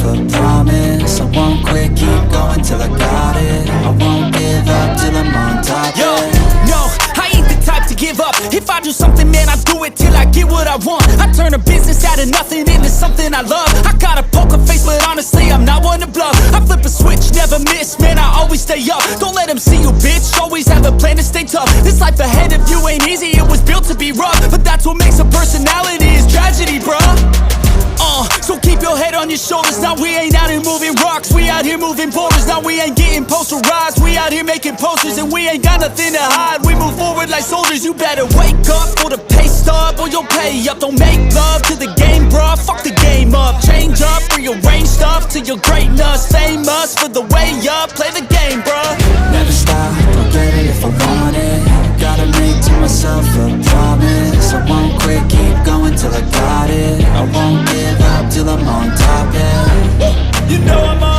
a promise. I won't quit, keep going till I got it. I won't give up till I'm on top. Yo, no, I ain't the type to give up. If I do something, man, I do it till I get what I want. I turn a business out of nothing into something I love. I got a poker face, but honestly, I'm not one to bluff. I flip a switch, never miss, man, I always stay up. Don't let them see you, bitch, always have a plan to stay tough. This life ahead of you ain't easy, it was built to be rough. But that's what makes a personality, is tragedy, bruh. So keep your head on your shoulders. Now we ain't out here moving rocks, we out here moving boulders. Now we ain't getting posterized, we out here making posters. And we ain't got nothing to hide, we move forward like soldiers. You better wake up for the pay stub, or you'll pay up. Don't make love to the game, bruh, fuck the game up. Change up, rearrange stuff to your greatness. Famous for the way up, play the game, bruh. Never stop, I'll get it if I want it. Gotta make to myself a promise. I won't quit, keep going till I got it. I won't give up till I'm on top, yeah. You know I'm on